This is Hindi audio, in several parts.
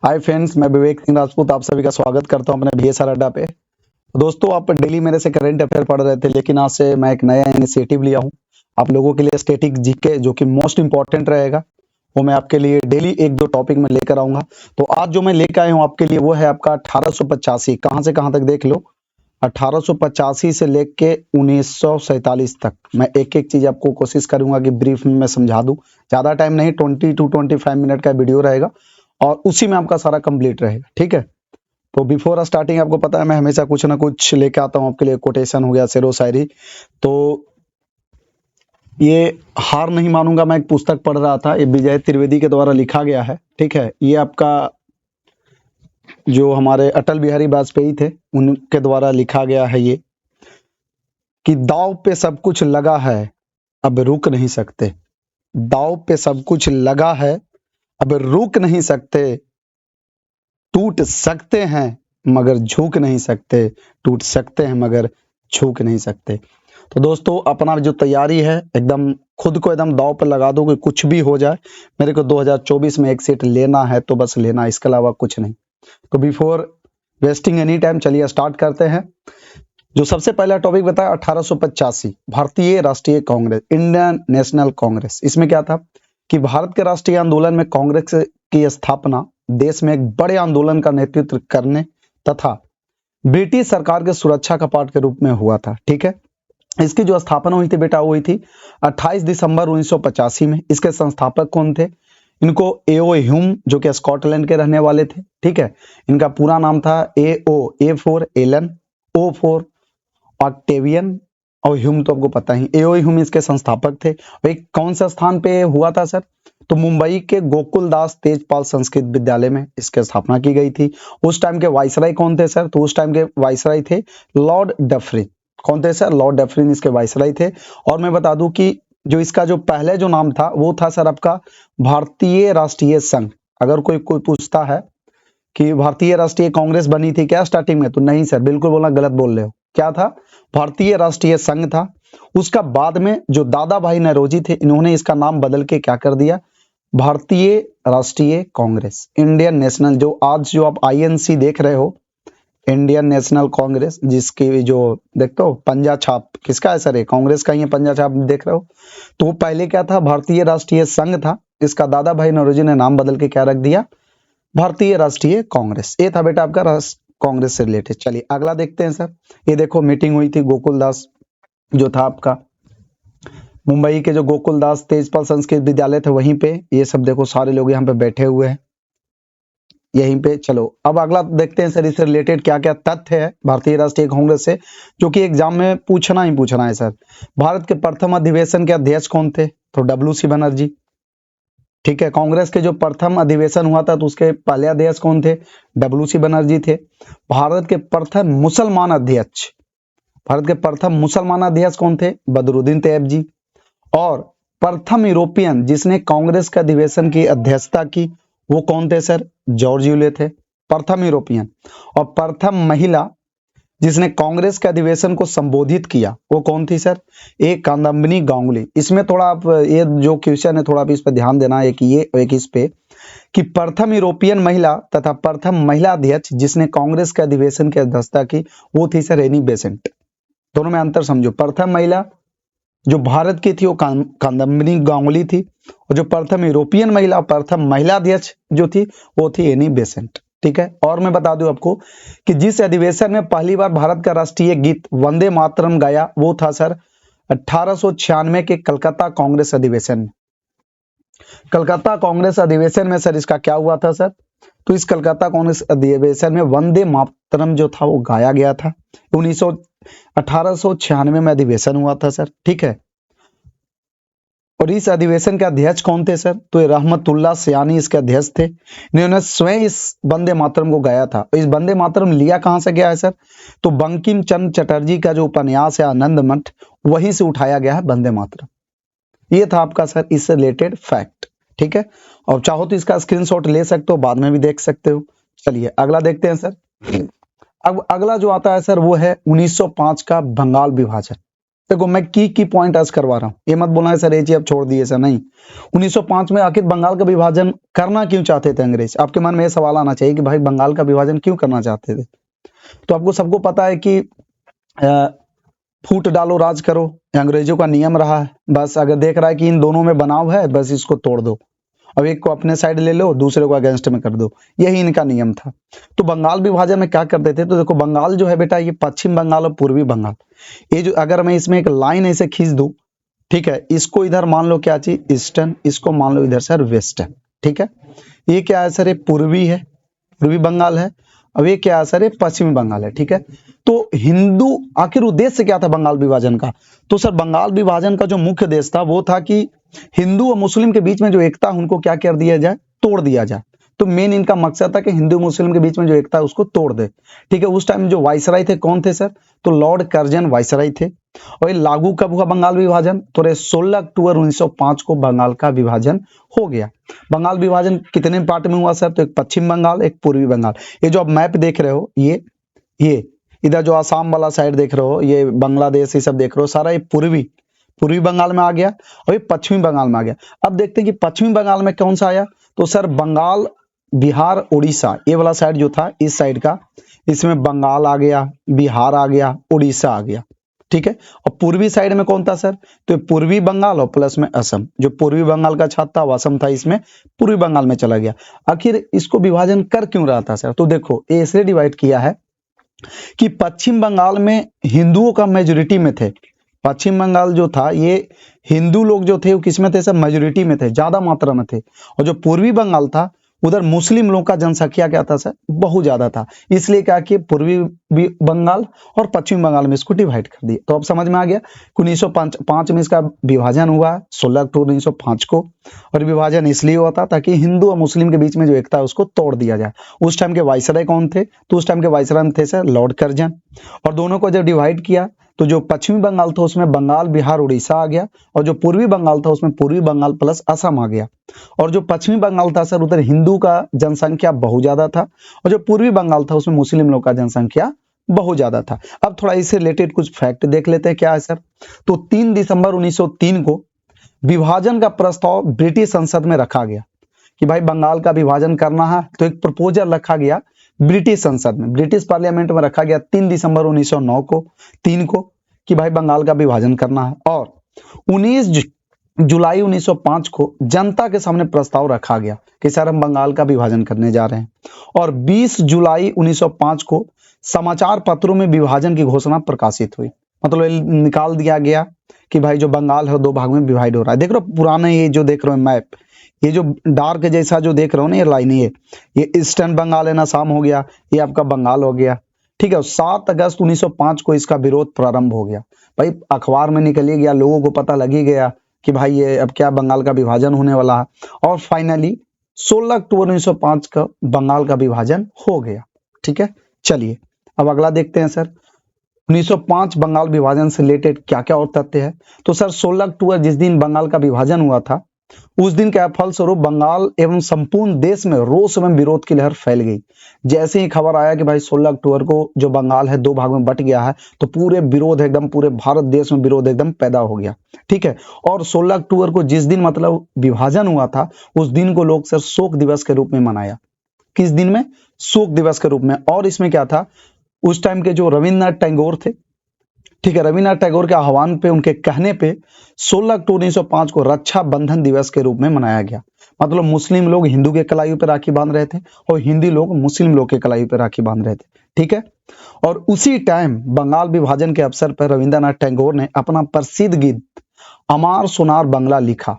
हाय फ्रेंड्स, मैं विवेक सिंह राजपूत आप सभी का स्वागत करता हूं अपने बीएसआर अड्डा पे। दोस्तों, आप डेली मेरे से करंट अफेयर पढ़ रहे थे, लेकिन आज से मैं एक नया इनिशिएटिव लिया हूं आप लोगों के लिए। स्टैटिक जीके जो कि मोस्ट इंपॉर्टेंट रहेगा, वो मैं आपके लिए डेली एक दो टॉपिक में लेकर आऊंगा। तो आज जो मैं लेकर आया हूं आपके लिए, वो है आपका 1885। कहां से कहां तक देख लो, 1885 से लेके 1947 तक मैं एक एक चीज आपको कोशिश करूंगा कि ब्रीफ में मैं समझा दूं। ज्यादा टाइम नहीं, 20 to 25 मिनट का वीडियो रहेगा और उसी में आपका सारा कंप्लीट रहेगा, ठीक है। तो बिफोर स्टार्टिंग, आपको पता है मैं हमेशा कुछ ना कुछ लेके आता हूं आपके लिए। कोटेशन हो गया, शेरो शायरी। तो ये हार नहीं मानूंगा, मैं एक पुस्तक पढ़ रहा था, ये विजय त्रिवेदी के द्वारा लिखा गया है, ठीक है। ये आपका जो हमारे अटल बिहारी वाजपेयी थे, उनके द्वारा लिखा गया है ये, कि दाव पे सब कुछ लगा है, अब रुक नहीं सकते। दाव पे सब कुछ लगा है, अब रुक नहीं सकते। टूट सकते हैं मगर झुक नहीं सकते। टूट सकते हैं मगर झुक नहीं सकते। तो दोस्तों, अपना जो तैयारी है, एकदम खुद को एकदम दाव पर लगा दो कि कुछ भी हो जाए, मेरे को 2024 में एक सीट लेना है तो बस लेना, इसके अलावा कुछ नहीं। तो बिफोर वेस्टिंग एनी टाइम, चलिए स्टार्ट करते हैं। जो सबसे पहला टॉपिक बताया, 1885 भारतीय राष्ट्रीय कांग्रेस, इंडियन नेशनल कांग्रेस। इसमें क्या था कि भारत के राष्ट्रीय आंदोलन में कांग्रेस की स्थापना देश में एक बड़े आंदोलन का नेतृत्व करने तथा ब्रिटिश सरकार के सुरक्षा कपाट के रूप में हुआ था, ठीक है। इसकी जो स्थापना हुई थी बेटा, वो हुई थी 28 दिसंबर 1985 में। इसके संस्थापक कौन थे? इनको एओ ह्यूम, जो कि स्कॉटलैंड के रहने वाले थे, ठीक है। इनका पूरा नाम था A for Allan, O for Octavian और ह्यूम तो आपको पता ही। एओ ह्यूम इसके संस्थापक थे। और एक कौन सा स्थान पे हुआ था सर? तो मुंबई के गोकुलदास तेजपाल संस्कृत विद्यालय में इसकी स्थापना की गई थी। उस टाइम के वाइसराय कौन थे सर? तो उस टाइम के वाइसराय थे लॉर्ड डफरिन। कौन थे सर? लॉर्ड डफरिन इसके वाइसराय थे। और मैं बता दूं कि जो इसका जो पहले जो नाम था, वो था सर आपका भारतीय राष्ट्रीय संघ। अगर कोई पूछता है कि भारतीय राष्ट्रीय कांग्रेस बनी थी क्या स्टार्टिंग में, तो नहीं सर, बिल्कुल बोलना गलत बोल रहे हो। क्या था? भारतीय राष्ट्रीय संघ था। उसका बाद में जो दादा भाई नौरोजी थे, इन्होंने इसका नाम बदल के क्या कर दिया? भारतीय राष्ट्रीय कांग्रेस, इंडियन नेशनल। जो आज जो आप आईएनसी देख रहे हो, इंडियन नेशनल कांग्रेस, जिसकी जो देखते हो पंजा छाप किसका है सर? ये कांग्रेस का ही है, पंजा छाप देख रहे हो। तो पहले क्या था? भारतीय राष्ट्रीय संघ था। इसका दादा भाई नौरोजी ने नाम बदल के क्या रख दिया? भारतीय राष्ट्रीय कांग्रेस। ये था बेटा आपका कांग्रेस से रिलेटेड। चलिए अगला देखते हैं सर। ये देखो, मीटिंग हुई थी गोकुलदास जो था आपका मुंबई के जो गोकुलदास तेजपाल संस्कृत विद्यालय थे, वहीं पे ये सब देखो सारे लोग यहाँ पे बैठे हुए हैं यहीं पे। चलो अब अगला देखते हैं सर, इससे रिलेटेड क्या क्या तथ्य है भारतीय राष्ट्रीय कांग्रेस से, जो कि एग्जाम में पूछना ही पूछना है सर। भारत के प्रथम अधिवेशन के अध्यक्ष कौन थे? तो डब्ल्यू.सी. बनर्जी, ठीक है। कांग्रेस के जो प्रथम अधिवेशन हुआ था, तो उसके पहले अध्यक्ष कौन थे? डब्ल्यू.सी. बनर्जी थे। भारत के प्रथम मुसलमान अध्यक्ष, भारत के प्रथम मुसलमान अध्यक्ष कौन थे? बदरुद्दीन तैयब जी। और प्रथम यूरोपियन जिसने कांग्रेस के अधिवेशन की अध्यक्षता की, वो कौन थे सर? जॉर्ज यूले थे, प्रथम यूरोपियन। और प्रथम महिला जिसने कांग्रेस के अधिवेशन को संबोधित किया, वो कौन थी सर? एक कादम्बिनी गांगुली। इसमें थोड़ा आप ये जो क्वेश्चन है, थोड़ा आप इस पर ध्यान देना, एक ये एक इस पे, कि प्रथम यूरोपियन महिला तथा प्रथम महिला अध्यक्ष जिसने कांग्रेस के अधिवेशन की अध्यक्षता की, वो थी सर एनी बेसेंट। दोनों में अंतर समझो। प्रथम महिला जो भारत की थी वो कादम्बिनी गांगुली थी, और जो प्रथम यूरोपियन महिला, प्रथम महिला अध्यक्ष जो थी, वो थी एनी बेसेंट, ठीक है। और मैं बता दूं आपको कि जिस अधिवेशन में पहली बार भारत का राष्ट्रीय गीत वंदे मातरम गाया, वो था सर 1896 के कलकत्ता कांग्रेस अधिवेशन में। कलकत्ता कांग्रेस अधिवेशन में सर इसका क्या हुआ था सर? तो इस कलकत्ता कांग्रेस अधिवेशन में वंदे मातरम जो था वो गाया गया था। 1896 में अधिवेशन हुआ था सर, ठीक है। और इस अधिवेशन के अध्यक्ष कौन थे सर? तो ये रहमतुल्लाह सयानी इसके अध्यक्ष थे। इन्होंने स्वयं इस वंदे मातरम को गाया था। इस वंदे मातरम लिया कहां से गया है सर? तो बंकिम चंद्र चटर्जी का जो उपन्यास है आनंद मठ, वहीं से उठाया गया है वंदे मातरम। ये था आपका सर इससे रिलेटेड फैक्ट, ठीक है। और चाहो तो इसका स्क्रीनशॉट ले सकते हो, बाद में भी देख सकते हो। चलिए अगला देखते हैं सर। अब अगला जो आता है सर, वो है 1905 का बंगाल विभाजन। देखो मैं की पॉइंट आज करवा रहा हूँ, ये मत बोलना है सर ये चीज आप छोड़ दिए सर, नहीं। 1905 में आखिर बंगाल का विभाजन करना क्यों चाहते थे अंग्रेज? आपके मन में ये सवाल आना चाहिए कि भाई बंगाल का विभाजन क्यों करना चाहते थे। तो आपको सबको पता है कि फूट डालो राज करो, ये अंग्रेजों का नियम रहा है। बस अगर देख रहा है कि इन दोनों में बनाव है, बस इसको तोड़ दो, अब एक को अपने साइड ले लो, दूसरे को अगेंस्ट में कर दो, यही इनका नियम था। तो बंगाल विभाजन में क्या करते थे, तो देखो बंगाल जो है बेटा, ये पश्चिम बंगाल और पूर्वी बंगाल, ये जो अगर मैं इसमें एक लाइन ऐसे खींच दूं, ठीक है, इसको इधर मान लो क्या चीज, ईस्टर्न, इसको मान लो इधर सर वेस्टर्न, ठीक है। ये क्या है सर, ये पूर्वी है, पूर्वी बंगाल है। अब ये क्या है सर, ये पश्चिमी बंगाल है, ठीक है। तो हिंदू, आखिर उद्देश्य क्या था बंगाल विभाजन का? तो सर बंगाल विभाजन का जो मुख्य उद्देश्य था वो था कि हिंदू और मुस्लिम के बीच में जो एकता है उनको क्या कर दिया जाए, तोड़ दिया जाए। तो मेन इनका मकसद था कि हिंदू मुस्लिम के बीच में जो एकता है उसको तोड़ दे, ठीक है। उस टाइम जो वायसराय थे कौन थे सर, तो लॉर्ड कर्जन वायसराय थे। और ये लागू कब हुआ बंगाल विभाजन, तो 16 अक्टूबर 1905 को बंगाल का विभाजन हो गया। बंगाल विभाजन कितने पार्ट में हुआ सर, तो एक पश्चिम बंगाल, एक पूर्वी बंगाल। ये जो आप मैप देख रहे हो, ये इधर जो आसाम वाला साइड देख रहे हो, ये बांग्लादेश, ये सब देख रहे हो, सारा ये पूर्वी बंगाल में आ गया और ये पश्चिमी बंगाल में आ गया। अब देखते हैं कि पश्चिमी बंगाल में कौन सा आया, तो सर बंगाल, बिहार, उड़ीसा, ये वाला साइड जो था इस साइड का, इसमें बंगाल आ गया, बिहार आ गया, उड़ीसा आ गया, ठीक है। और पूर्वी साइड में कौन था सर, तो पूर्वी बंगाल और प्लस में असम, जो पूर्वी बंगाल का छात्र था वो असम था, इसमें पूर्वी बंगाल में चला गया। आखिर इसको विभाजन कर क्यों रहा था सर, तो देखो ये इसलिए डिवाइड किया है कि पश्चिम बंगाल में हिंदुओं का मेजोरिटी में थे। पश्चिम बंगाल जो था ये हिंदू लोग जो थे वो किसमें थे, सब मेजोरिटी में थे, ज्यादा मात्रा में थे। और जो पूर्वी बंगाल था उधर मुस्लिम लोगों का जनसंख्या क्या था सर, बहुत ज्यादा था। इसलिए क्या कि पूर्वी बंगाल और पश्चिम बंगाल में इसको डिवाइड कर दिया। तो अब समझ में आ गया कि 1905 में इसका विभाजन हुआ, 16 अक्टूबर 1905 को। और विभाजन इसलिए हुआ था ताकि हिंदू और मुस्लिम के बीच में जो एकता है उसको तोड़ दिया जाए। उस टाइम के वायसराय कौन थे, तो उस टाइम के वायसराय थे सर लॉर्ड कर्जन। और दोनों को जब डिवाइड किया तो जो पश्चिमी बंगाल था उसमें बंगाल, बिहार, उड़ीसा आ गया, और जो पूर्वी बंगाल था उसमें पूर्वी बंगाल प्लस असम आ गया। और जो पश्चिमी बंगाल था सर उधर हिंदू का जनसंख्या बहुत ज्यादा था, और जो पूर्वी बंगाल था उसमें मुस्लिम लोग का जनसंख्या बहुत ज्यादा था। अब थोड़ा इससे रिलेटेड कुछ फैक्ट देख लेते हैं क्या है सर। तो 3 दिसंबर 1903 को विभाजन का प्रस्ताव ब्रिटिश संसद में रखा गया कि भाई बंगाल का विभाजन करना है। तो एक प्रपोजल रखा गया ब्रिटिश संसद में, ब्रिटिश पार्लियामेंट में रखा गया 3 दिसंबर 1909 को, 3 को, कि भाई बंगाल का विभाजन करना है। और 19 जुलाई 1905 को जनता के सामने प्रस्ताव रखा गया कि सर हम बंगाल का विभाजन करने जा रहे हैं। और 20 जुलाई 1905 को समाचार पत्रों में विभाजन की घोषणा प्रकाशित हुई, मतलब निकाल दिया गया कि भाई जो बंगाल है 2 भाग में डिवाइड हो रहा है। देख रहे हो पुराने ये जो देख रहे हो मैप, ये जो डार्क जैसा जो देख रहे हो ना ये लाइन, ये ईस्टर्न बंगाल है ना, शाम हो गया, ये आपका बंगाल हो गया, ठीक है। 7 अगस्त 1905 को इसका विरोध प्रारंभ हो गया। भाई अखबार में निकल ही गया, लोगों को पता लग ही गया कि भाई ये अब क्या बंगाल का विभाजन होने वाला है। और फाइनली 16 अक्टूबर 1905 का बंगाल का विभाजन हो गया, ठीक है। चलिए अब अगला देखते हैं सर, 1905 बंगाल विभाजन से रिलेटेड क्या क्या और तथ्य है। तो सर 16 अक्टूबर जिस दिन बंगाल का विभाजन हुआ था उस दिन के फलस्वरूप बंगाल एवं संपूर्ण देश में रोष एवं विरोध की लहर फैल गई। जैसे ही खबर आया कि भाई 16 अक्टूबर को जो बंगाल है 2 भाग में बट गया है, तो पूरे विरोध एकदम, पूरे भारत देश में विरोध एकदम पैदा हो गया, ठीक है। और 16 अक्टूबर को जिस दिन मतलब विभाजन हुआ था उस दिन को लोग सर शोक दिवस के रूप में मनाया। किस दिन में, शोक दिवस के रूप में। और इसमें क्या था, उस टाइम के जो रविन्द्रनाथ टैगोर थे, ठीक है, रविन्द्रनाथ टैगोर के आह्वान पे, उनके कहने पे 16 अक्टूबर 1905 को रक्षा बंधन दिवस के रूप में मनाया गया। मतलब मुस्लिम लोग हिंदू के कलाई पे राखी बांध रहे थे और हिंदी लोग मुस्लिम लोग के कलाई पे राखी बांध रहे थे, ठीक है। और उसी टाइम बंगाल विभाजन के अवसर पर रविन्द्रनाथ टैगोर ने अपना प्रसिद्ध गीत अमार सोनार बंगला लिखा।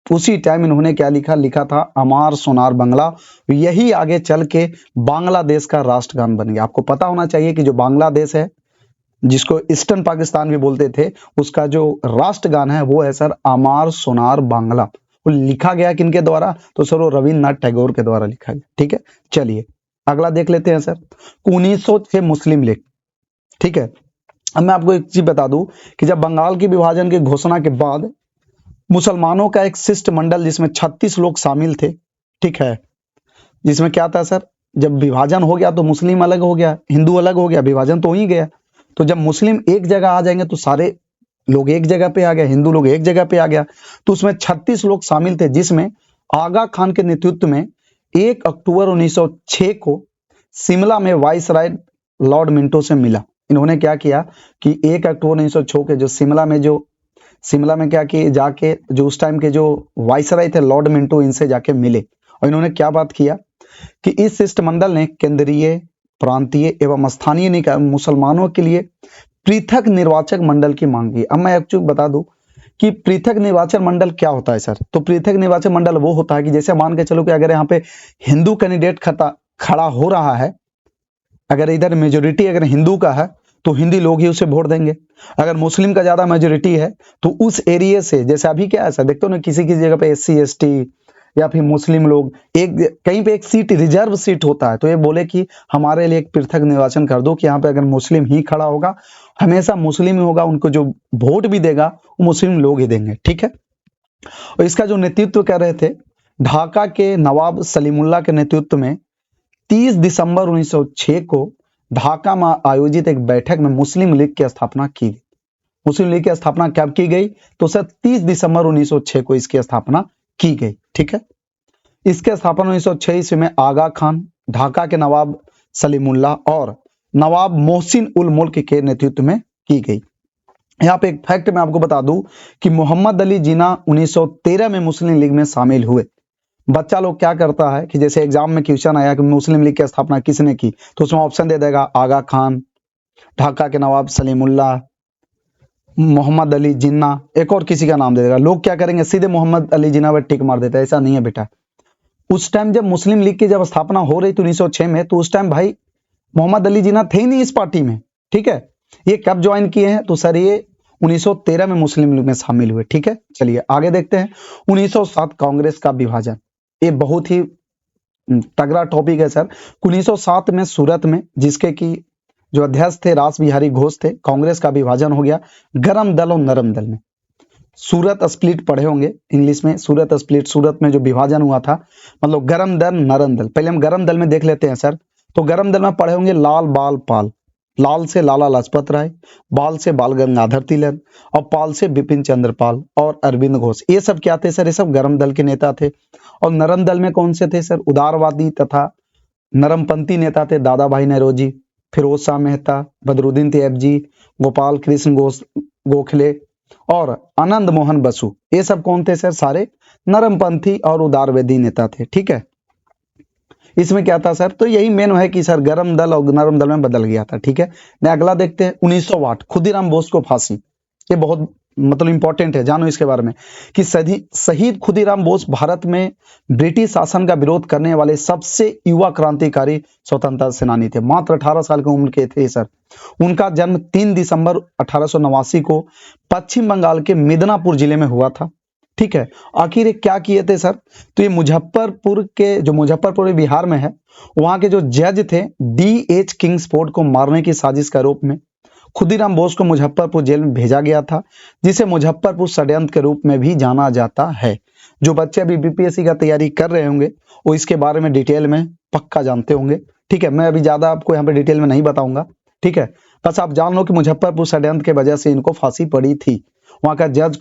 उसी टाइम इन्होंने क्या लिखा था, अमार सोनार बंगला। यही आगे चल के बांग्लादेश का राष्ट्रगान बन गया। आपको पता होना चाहिए कि जो बांग्लादेश है जिसको ईस्टर्न पाकिस्तान भी बोलते थे, उसका जो राष्ट्रगान है वो है सर अमार सोनार बांग्ला। वो लिखा गया किनके द्वारा, तो सर वो रविन्द्रनाथ टैगोर के द्वारा लिखा गया, ठीक है। चलिए अगला देख लेते हैं सर, 1906 मुस्लिम लीग, ठीक है। अब मैं आपको एक चीज बता दूं कि जब बंगाल की विभाजन की घोषणा के बाद मुसलमानों का एक शिष्टमंडल जिसमें 36 लोग शामिल थे, ठीक है, जिसमें क्या था सर, जब विभाजन हो गया तो मुस्लिम अलग हो गया, हिंदू अलग हो गया, विभाजन तो हो ही गया। तो जब मुस्लिम एक जगह आ जाएंगे तो सारे लोग एक जगह पे आ गए, हिंदू लोग एक जगह पे आ गया। तो उसमें 36 लोग शामिल थे, जिसमें आगा खान के नेतृत्व में 1 अक्टूबर 1906 को शिमला में वाइसराय लॉर्ड मिंटो से मिला। इन्होंने क्या किया कि 1 अक्टूबर 1906 के जो शिमला में क्या किए, जाके जो उस टाइम के जो वाइसराय थे लॉर्ड मिंटो, इनसे जाके मिले और इन्होंने क्या बात किया कि इस शिष्टमंडल ने केंद्रीय, प्रांतीय एवं स्थानीय निकाय मुसलमानों के लिए पृथक निर्वाचक मंडल की मांग की। अब मैं एक्चुअली बता दूं कि पृथक निर्वाचन मंडल क्या होता है सर। तो पृथक निर्वाचन मंडल वो होता है कि जैसे मान के चलो कि अगर यहाँ पे हिंदू कैंडिडेट खड़ा हो रहा है, अगर इधर मेजोरिटी अगर हिंदू का है तो हिंदी लोग ही उसे वोट देंगे। अगर मुस्लिम का ज्यादा मेजोरिटी है तो उस एरिया से, जैसे अभी क्या है सर, देखते हो ना किसी किसी जगह पे SC ST या फिर मुस्लिम लोग कहीं पे एक सीट रिजर्व सीट होता है, तो ये बोले कि हमारे लिए एक पृथक निर्वाचन कर दो कि यहाँ पे अगर मुस्लिम ही खड़ा होगा, हमेशा मुस्लिम ही होगा, उनको जो वोट भी देगा वो मुस्लिम लोग ही देंगे। ठीक है। और इसका जो नेतृत्व कर रहे थे ढाका के नवाब सलीमुल्लाह के नेतृत्व में 30 दिसंबर 1906 को ढाका में आयोजित एक बैठक में मुस्लिम लीग की स्थापना की गई। मुस्लिम लीग की स्थापना कब की गई? तो सर 30 दिसंबर 1906 को इसकी स्थापना की गई। ठीक है। इसके स्थापना 1906 ईस्वी में आगा खान, ढाका के नवाब सलीमुल्लाह और नवाब मोहसिन उल मुल्क के नेतृत्व में की गई। यहाँ पे एक फैक्ट मैं आपको बता दूं कि मोहम्मद अली जिन्ना 1913 में मुस्लिम लीग में शामिल हुए। बच्चा लोग क्या करता है कि जैसे एग्जाम में क्वेश्चन आया कि मुस्लिम लीग की स्थापना किसने की, तो उसमें ऑप्शन दे देगा आगा खान, ढाका के नवाब सलीमुल्लाह, मोहम्मद अली जिन्ना, एक और किसी का नाम दे देगा। लोग क्या करेंगे, सीधे मोहम्मद अली जिन्ना पर टिक मार देते हैं। ऐसा नहीं है बेटा। उस टाइम जब मुस्लिम लीग की जब स्थापना हो रही थी 1906 में, तो उस टाइम भाई मोहम्मद अली जिन्ना थे ही नहीं इस पार्टी में। ठीक है। ये कब ज्वाइन किए हैं? तो सर ये 1913 में मुस्लिम लीग में शामिल हुए। ठीक है। चलिए आगे देखते हैं। 1907 कांग्रेस का विभाजन, ये बहुत ही तगड़ा टॉपिक है सर। 1907 में सूरत में, जिसके की जो अध्यक्ष थे रास बिहारी घोष थे, कांग्रेस का विभाजन हो गया गरम दल और नरम दल में। सूरत स्प्लिट पढ़े होंगे इंग्लिश में, सूरत स्प्लिट, सूरत में जो विभाजन हुआ था, मतलब गरम दल नरम दल। पहले हम गरम दल में देख लेते हैं सर। तो गरम दल में पढ़े होंगे लाल बाल पाल, लाल से लाला लाजपत राय, बाल से बाल गंगाधर तिलक और पाल से बिपिन चंद्र पाल और अरविंद घोष। ये सब क्या थे सर? ये सब गरम दल के नेता थे। और नरम दल में कौन से थे सर? उदारवादी तथा नरमपंथी नेता थे दादा भाई नौरोजी, फिरोज शाह मेहता, बदरुद्दीन तैयबजी, गोपाल कृष्ण गोखले और आनंद मोहन बसु। ये सब कौन थे सर? सारे नरमपंथी और उदारवादी नेता थे। ठीक है। इसमें क्या था सर? तो यही मेन है कि सर गरम दल और नरम दल में बदल गया था। ठीक है। मैं अगला देखते हैं। 1908 खुदीराम बोस को फांसी। ये बहुत मतलब इंपॉर्टेंट है, जानो इसके बारे में कि शहीद खुदीराम बोस भारत में ब्रिटिश शासन का विरोध करने वाले सबसे युवा क्रांतिकारी स्वतंत्रता सेनानी थे। मात्र 18 साल की उम्र के थे सर। उनका जन्म 3 दिसंबर 1889 को पश्चिम बंगाल के मिदनापुर जिले में हुआ था। ठीक है। आखिर ये क्या किए थे सर? तो ये मुजफ्फरपुर बिहार में है, वहां के जो जज थे DH किंग्सफोर्ड को मारने की साजिश के रूप में खुदीराम बोस को मुजफ्फरपुर जेल में भेजा गया था, जिसे मुजफ्फरपुर षड्यंत्र के रूप में भी जाना जाता है। जो बच्चे अभी BPSC का तैयारी कर रहे होंगे वो इसके बारे में डिटेल में पक्का जानते होंगे। ठीक है। मैं अभी ज्यादा आपको यहाँ पे डिटेल में नहीं बताऊंगा। ठीक है। बस आप जान लो कि मुजफ्फरपुर षड्यंत्र की वजह से इनको फांसी पड़ी थी। वहां का जज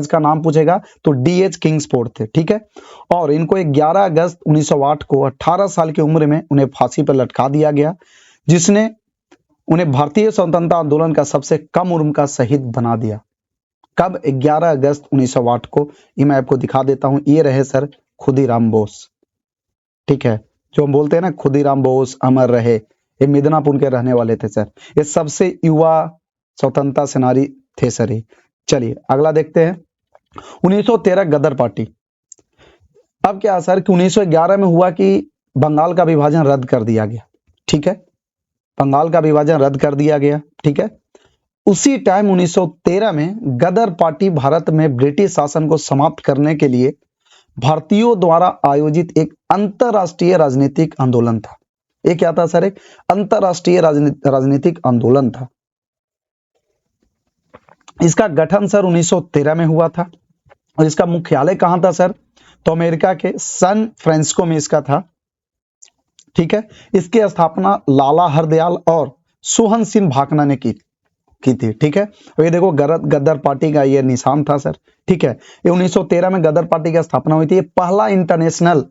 का नाम पूछेगा तो DH किंग्सफोर्ड थे। ठीक है। और इनको 11 अगस्त 1908 को 18 साल की उम्र में उन्हें फांसी पर लटका दिया गया, जिसने उन्हें भारतीय स्वतंत्रता आंदोलन का सबसे कम उम्र का शहीद बना दिया। कब? 11 अगस्त 1908 को। ये मैं आपको दिखा देता हूं। ये रहे सर खुदीराम बोस। ठीक है। जो हम बोलते हैं ना खुदीराम बोस अमर रहे, ये मिदनापुर के रहने वाले थे सर। ये सबसे युवा स्वतंत्रता सेनानी थे सर ये। चलिए अगला देखते हैं। 1913 गदर पार्टी। अब क्या सर कि 1911 में हुआ कि बंगाल का विभाजन रद्द कर दिया गया। ठीक है। बंगाल का विभाजन रद्द कर दिया गया। ठीक है। उसी टाइम 1913 में गदर पार्टी भारत में ब्रिटिश शासन को समाप्त करने के लिए भारतीयों द्वारा आयोजित एक अंतरराष्ट्रीय राजनीतिक आंदोलन था। ये क्या था सर? एक अंतरराष्ट्रीय राजनीतिक आंदोलन था। इसका गठन सर 1913 में हुआ था और इसका मुख्यालय कहां था सर? तो अमेरिका के सैन फ्रांसिस्को में इसका था। ठीक है। इसकी स्थापना लाला हरदयाल और सोहन सिंह भाकना ने की। की थी। ठीक है, और ये देखो गदर पार्टी का ये निशान था सर। ठीक है, ये 1913 में गदर पार्टी की स्थापना हुई थी। ये पहला इंटरनेशनल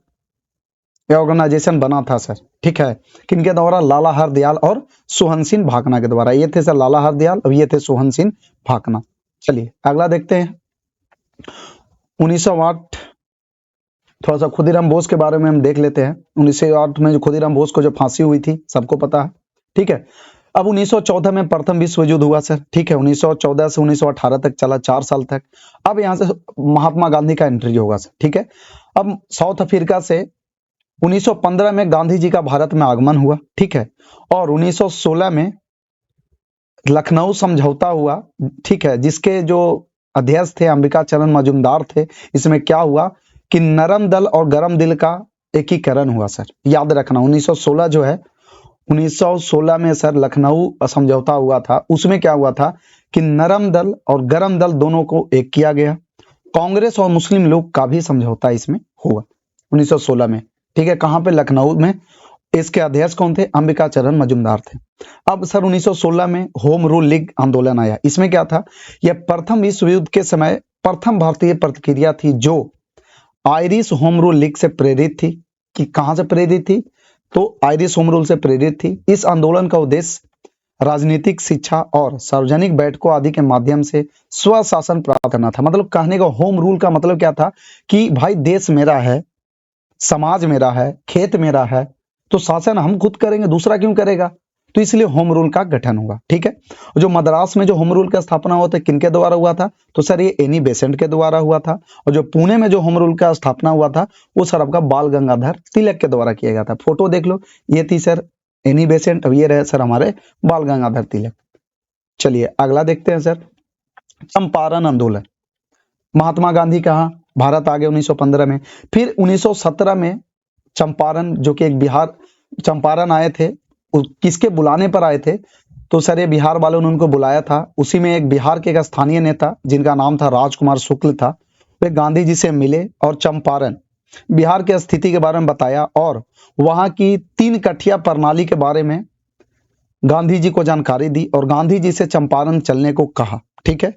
ऑर्गेनाइजेशन बना था सर। ठीक है, किनके द्वारा? लाला हरदयाल और सोहन सिंह भाकना के द्वारा। ये थे सर लाला हरदयाल और ये थे सोहन सिंह भाकना। चलिए अगला देखते हैं 1908। थोड़ा सा खुदीराम बोस के बारे में हम देख लेते हैं। 1908 में जो खुदीराम बोस को जो फांसी हुई थी सबको पता है। ठीक है, अब 1914 में प्रथम विश्व युद्ध हुआ सर। ठीक है, 1914 से 1918 तक चला, 4 साल तक। अब यहाँ से महात्मा गांधी का एंट्री होगा सर। ठीक है, अब साउथ अफ्रीका से 1915 में गांधी जी का भारत में आगमन हुआ। ठीक है, और 1916 में लखनऊ समझौता हुआ। ठीक है, जिसके जो अध्यक्ष थे अंबिका चरण मजूमदार थे। इसमें क्या हुआ कि नरम दल और गरम दिल का एकीकरण हुआ सर। याद रखना 1916 जो है, 1916 में सर लखनऊ समझौता हुआ था। उसमें क्या हुआ था कि नरम दल और गरम दल दोनों को एक किया गया। कांग्रेस और मुस्लिम लीग का भी समझौता इसमें हुआ 1916 में। ठीक है, कहां पे? लखनऊ में। इसके अध्यक्ष कौन थे? अंबिका चरण मजूमदार थे। अब सर 1916 में होम रूल लीग आंदोलन आया। इसमें क्या था? यह प्रथम विश्व युद्ध के समय प्रथम भारतीय प्रतिक्रिया थी जो आयरिश होम रूल लीग से प्रेरित थी। कि कहां से प्रेरित थी? तो आयरिश होम रूल से प्रेरित थी। इस आंदोलन का उद्देश्य राजनीतिक, शिक्षा और सार्वजनिक बैठकों आदि के माध्यम से स्वशासन प्राप्त करना था। मतलब कहने का होम रूल का मतलब क्या था कि भाई देश मेरा है, समाज मेरा है, खेत मेरा है, तो शासन हम खुद करेंगे, दूसरा क्यों करेगा? तो इसलिए होम रूल का गठन हुआ। ठीक है, जो मद्रास में जो होम रूल का स्थापना हुआ था किनके द्वारा हुआ था? तो सर ये एनी बेसेंट के द्वारा हुआ था। और जो पुणे में जो होम रूल का स्थापना हुआ था वो सर आपका बाल गंगाधर तिलक के द्वारा किया गया था। फोटो देख लो, ये थी सर एनी बेसेंट, अब ये रहे सर हमारे बाल गंगाधर तिलक। चलिए अगला देखते हैं सर, चंपारण आंदोलन। महात्मा गांधी कहाँ भारत आ गए 1915 में। फिर 1917 में चंपारण, जो कि एक बिहार, चंपारण आए थे। किसके बुलाने पर आए थे? तो सर ये बिहार वालों ने उनको बुलाया था। उसी में एक बिहार के एक स्थानीय नेता जिनका नाम था राजकुमार शुक्ल था, वे गांधी जी से मिले और चंपारण बिहार की स्थिति के बारे में बताया और वहां की 3 कठिया प्रणाली के बारे में गांधी जी को जानकारी दी और गांधी जी से चंपारण चलने को कहा। ठीक है,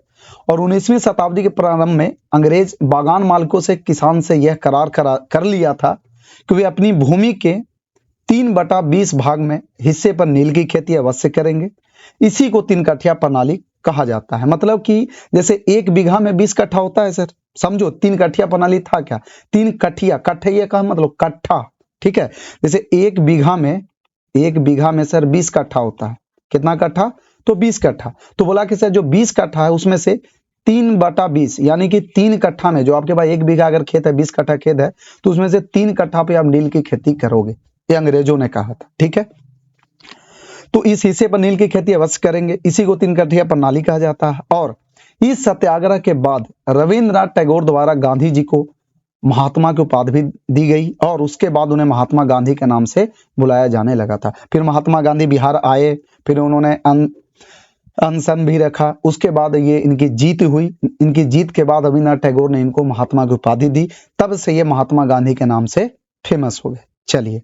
और 19वीं शताब्दी के प्रारंभ में अंग्रेज बागान मालिकों से किसान से यह करार कर लिया था कि वे अपनी भूमि के 3/20 भाग में हिस्से पर नील की खेती अवश्य करेंगे। इसी को 3 कठिया प्रणाली कहा जाता है। मतलब कि जैसे 1 बीघा में 20 कट्ठा होता है सर, समझो 3 कठिया प्रणाली था क्या? 3 कठिया, कठिया का मतलब कट्ठा। ठीक है, जैसे 1 बीघा में सर 20 कट्ठा होता है। कितना कट्ठा? तो 20 कट्ठा। तो बोला कि सर जो 20 कट्ठा है उसमें से 3/20 यानी कि 3 कट्ठा में, जो आपके पास 1 बीघा अगर खेत है, 20 कट्ठा खेत है, तो उसमें से 3 कट्ठा पे आप नील की खेती करोगे, ये अंग्रेजों ने कहा था। ठीक है, तो इस हिस्से पर नील की खेती अवश्य करेंगे। इसी को 3 कठिया प्रणाली कहा जाता है। और इस सत्याग्रह के बाद रविंद्रनाथ टैगोर द्वारा गांधी जी को महात्मा की उपाधि भी दी गई और उसके बाद उन्हें महात्मा गांधी के नाम से बुलाया जाने लगा था। फिर महात्मा गांधी बिहार आए, फिर उन्होंने अनशन भी रखा। उसके बाद ये इनकी जीत हुई। इनकी जीत के बाद रविंद्रनाथ टैगोर ने इनको महात्मा की उपाधि दी। तब से ये महात्मा गांधी के नाम से फेमस हो गए। चलिए,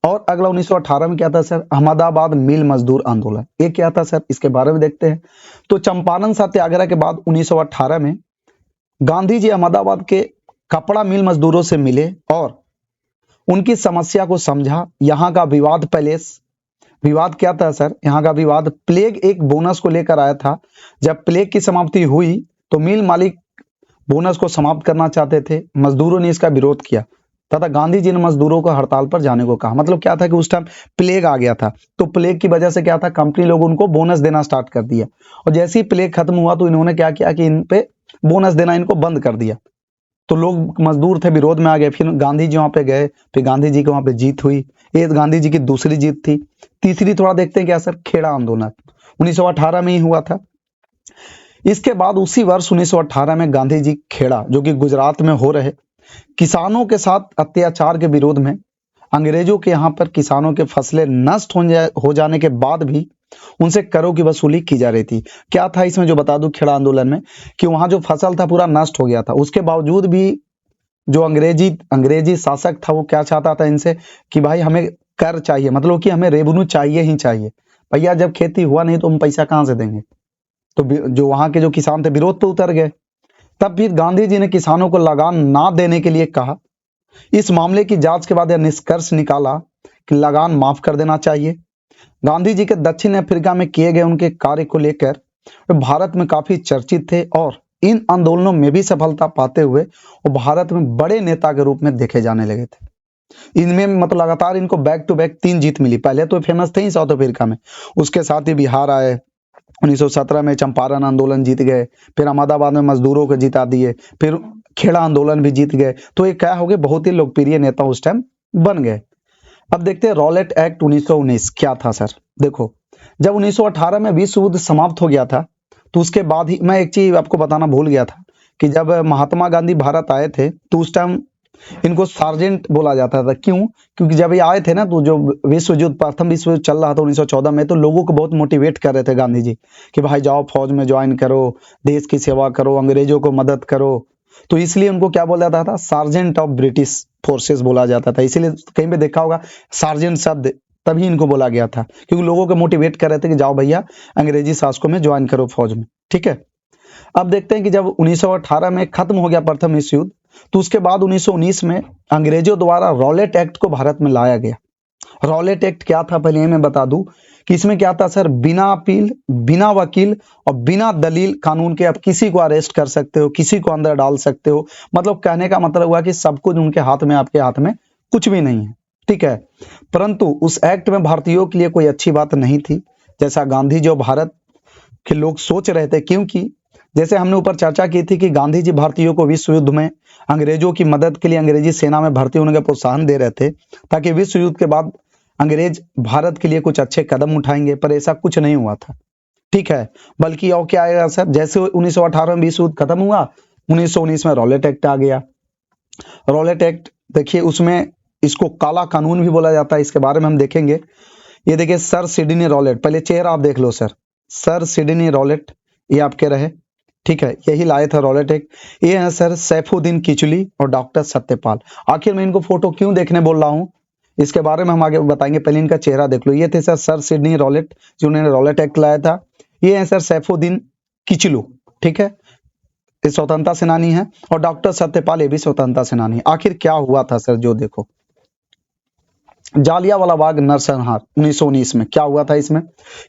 और अगला 1918 में क्या था सर? अहमदाबाद मिल मजदूर आंदोलन। ये क्या था सर? इसके बारे में देखते हैं। तो चंपारण सत्याग्रह के बाद 1918 में गांधी जी अहमदाबाद के कपड़ा मिल मजदूरों से मिले और उनकी समस्या को समझा। यहाँ का विवाद पैलेस, विवाद क्या था सर? यहाँ का विवाद प्लेग एक बोनस को लेकर आया था। जब प्लेग की समाप्ति हुई तो मिल मालिक बोनस को समाप्त करना चाहते थे। मजदूरों ने इसका विरोध किया तथा गांधी जी ने मजदूरों को हड़ताल पर जाने को कहा। मतलब क्या था कि उस टाइम प्लेग आ गया था, तो प्लेग की वजह से क्या था, कंपनी लोग उनको बोनस देना स्टार्ट कर दिया। और जैसे ही प्लेग खत्म हुआ तो इन्होंने क्या किया कि इन पे बोनस देना इनको बंद कर दिया। तो लोग मजदूर थे, विरोध में आ गए। फिर गांधी जी वहां पे गए, फिर गांधी जी को वहां पे जीत हुई। ये गांधी जी की दूसरी जीत थी। तीसरी थोड़ा देखते हैं क्या सर? खेड़ा आंदोलन 1918 में ही हुआ था। इसके बाद उसी वर्ष 1918 में गांधी जी खेड़ा, जो कि गुजरात में हो रहे किसानों के साथ अत्याचार के विरोध में, अंग्रेजों के यहाँ पर किसानों के फसलें नष्ट हो जाने के बाद भी उनसे करों की वसूली की जा रही थी। क्या था इसमें जो बता दूं खेड़ा आंदोलन में, कि वहां जो फसल था पूरा नष्ट हो गया था। उसके बावजूद भी जो अंग्रेजी शासक था वो क्या चाहता था इनसे कि भाई हमें कर चाहिए, मतलब कि हमें रेवेन्यू चाहिए ही चाहिए। भैया जब खेती हुआ नहीं तो हम पैसा कहाँ से देंगे? तो जो वहां के जो किसान थे विरोध पे उतर गए। तब फिर गांधी जी ने किसानों को लगान ना देने के लिए कहा। इस मामले की जांच के बाद यह निष्कर्ष निकाला कि लगान माफ कर देना चाहिए। गांधी जी के दक्षिण अफ्रीका में किए गए उनके कार्य को लेकर वे भारत में काफी चर्चित थे और इन आंदोलनों में भी सफलता पाते हुए वो भारत में बड़े नेता के रूप में देखे जाने लगे थे। इनमें मतलब लगातार इनको बैक टू बैक 3 जीत मिली। पहले तो फेमस थे ही साउथ अफ्रीका में, उसके साथ ही बिहार आए, 1917 में चंपारण आंदोलन जीत गए, फिर अहमदाबाद में मजदूरों को जिता दिए, फिर खेड़ा आंदोलन भी जीत गए। तो ये क्या हो गए, बहुत ही लोकप्रिय नेता उस टाइम बन गए। अब देखते हैं रॉलेट एक्ट 1919 क्या था सर। देखो, जब 1918 में विश्व युद्ध समाप्त हो गया था, तो उसके बाद ही मैं एक चीज आपको बताना भूल गया था कि जब महात्मा गांधी भारत आए थे तो उस टाइम इनको सार्जेंट बोला जाता था। क्यों? क्योंकि जब ये आए थे ना, तो जो विश्व युद्ध, प्रथम विश्व युद्ध चल रहा था 1914 में, तो लोगों को बहुत मोटिवेट कर रहे थे गांधी जी कि भाई जाओ फौज में ज्वाइन करो, देश की सेवा करो, अंग्रेजों को मदद करो। तो इसलिए उनको क्या बोला जाता था, सार्जेंट ऑफ ब्रिटिश फोर्सेस बोला जाता था। इसीलिए कहीं पे देखा होगा सार्जेंट शब्द तभी इनको बोला गया था, क्योंकि लोगों को मोटिवेट कर रहे थे कि जाओ भैया अंग्रेजी शासकों में ज्वाइन करो फौज में। ठीक है, अब देखते हैं कि जब 1918 में खत्म हो गया प्रथम विश्व युद्ध, तो उसके बाद 1919 में अंग्रेजों द्वारा रॉलेट एक्ट को भारत में लाया गया। रॉलेट एक्ट क्या था, पहले मैं बता दूं कि इसमें क्या था सर, बिना अपील, बिना वकील और बिना दलील कानून के आप किसी को अरेस्ट कर सकते हो, किसी को अंदर डाल सकते हो। मतलब कहने का मतलब हुआ कि सब कुछ उनके हाथ में, आपके हाथ में कुछ भी नहीं है। ठीक है, परंतु उस एक्ट में भारतीयों के लिए कोई अच्छी बात नहीं थी, जैसा गांधी जो भारत के लोग सोच रहे थे। क्योंकि जैसे हमने ऊपर चर्चा की थी कि गांधी जी भारतीयों को विश्व युद्ध में अंग्रेजों की मदद के लिए अंग्रेजी सेना में भर्ती होने का प्रोत्साहन दे रहे थे, ताकि विश्व युद्ध के बाद अंग्रेज भारत के लिए कुछ अच्छे कदम उठाएंगे, पर ऐसा कुछ नहीं हुआ था। ठीक है, बल्कि और क्या आएगा सर, जैसे 1918 में विश्व युद्ध खत्म हुआ, 1919 में रॉलेट एक्ट आ गया। रॉलेट एक्ट देखिए, उसमें इसको काला कानून भी बोला जाता है, इसके बारे में हम देखेंगे। ये देखिए सर सिडनी रॉलेट, पहले चेहरा आप देख लो सर, सर सिडनी रॉलेट ये आपके रहे। ठीक है, यही लाए थे रॉलेट एक्ट। ये है सर सैफुद्दीन किचलू और डॉक्टर सत्यपाल। आखिर मैं इनको फोटो क्यों देखने बोल रहा हूँ, इसके बारे में हम आगे बताएंगे। पहले इनका चेहरा देख लो, ये थे सर सिडनी रॉलेट जिन्होंने रॉलेट एक्ट लाया था। ये है सर सैफुद्दीन किचलू, ठीक है, ये स्वतंत्रता सेनानी है, और डॉक्टर सत्यपाल ये भी स्वतंत्रता सेनानी है। आखिर क्या हुआ था सर, जो देखो जालियांवाला बाग नरसंहार 1919 में क्या हुआ था, इसमें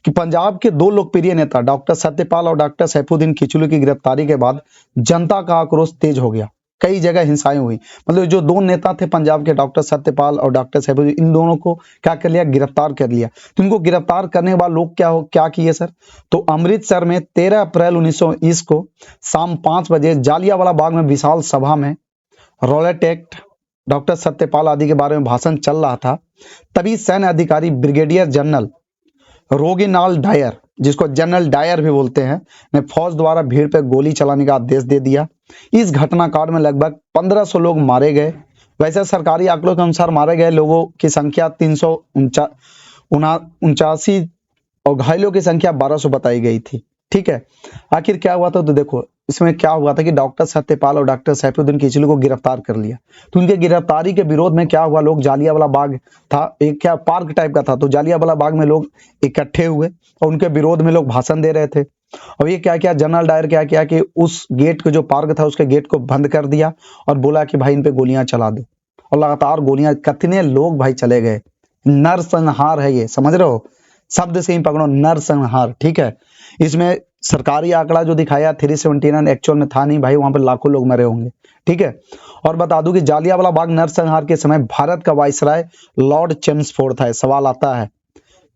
कि पंजाब के दो लोकप्रिय नेता डॉक्टर सत्यपाल और डॉक्टर सैफुद्दीन किचलू की गिरफ्तारी के बाद जनता का आक्रोश तेज हो गया। कई जगह हिंसाएं हुई। मतलब जो दो नेता थे पंजाब के, डॉक्टर सत्यपाल और डॉक्टर सैफुद्दीन, इन दोनों को क्या कर लिया, गिरफ्तार कर लिया। तो इनको गिरफ्तार करने के बाद लोग क्या किए सर, तो अमृतसर में 13 अप्रैल 1920 को शाम 5 बजे जालियांवाला बाग में विशाल सभा में रॉलेट एक्ट, डॉक्टर सत्यपाल आदि के बारे में भाषण चल रहा था। तभी सैन्य अधिकारी ब्रिगेडियर जनरल रोगिनाल डायर, जिसको जनरल डायर भी बोलते हैं, ने फौज द्वारा भीड़ पर गोली चलाने का आदेश दे दिया। इस घटनाकांड में लगभग 1500 लोग मारे गए। वैसे सरकारी आंकड़ों के अनुसार मारे गए लोगों की संख्या 389 और घायलों की संख्या 1200 बताई गई थी। ठीक है, आखिर क्या हुआ था, तो देखो इसमें क्या हुआ था कि डॉक्टर सत्यपाल और डॉक्टर सैफुद्दीन किचलू को गिरफ्तार कर लिया। तो उनके गिरफ्तारी के विरोध में क्या हुआ, लोग जालियांवाला बाग था, एक क्या पार्क टाइप का था, तो जालियांवाला बाग में लोग इकट्ठे हुए और उनके विरोध में लोग भाषण दे रहे थे। और ये क्या किया, जनरल डायर क्या किया कि उस गेट को, जो पार्क था उसके गेट को बंद कर दिया और बोला कि भाई इन पे गोलियां चला दो। और लगातार गोलियां, कितने लोग भाई चले गए। नरसंहार है ये, समझ रहे हो, शब्द से ही पकड़ो, नरसंहार। ठीक है, इसमें सरकारी आंकड़ा जो दिखाया 379 एक्चुअल में था नहीं भाई, वहां पर लाखों लोग मरे होंगे। ठीक है, और बता दूं कि जालियांवाला बाग नरसंहार के समय भारत का वाइसराय लॉर्ड चेम्सफोर्ड था। सवाल आता है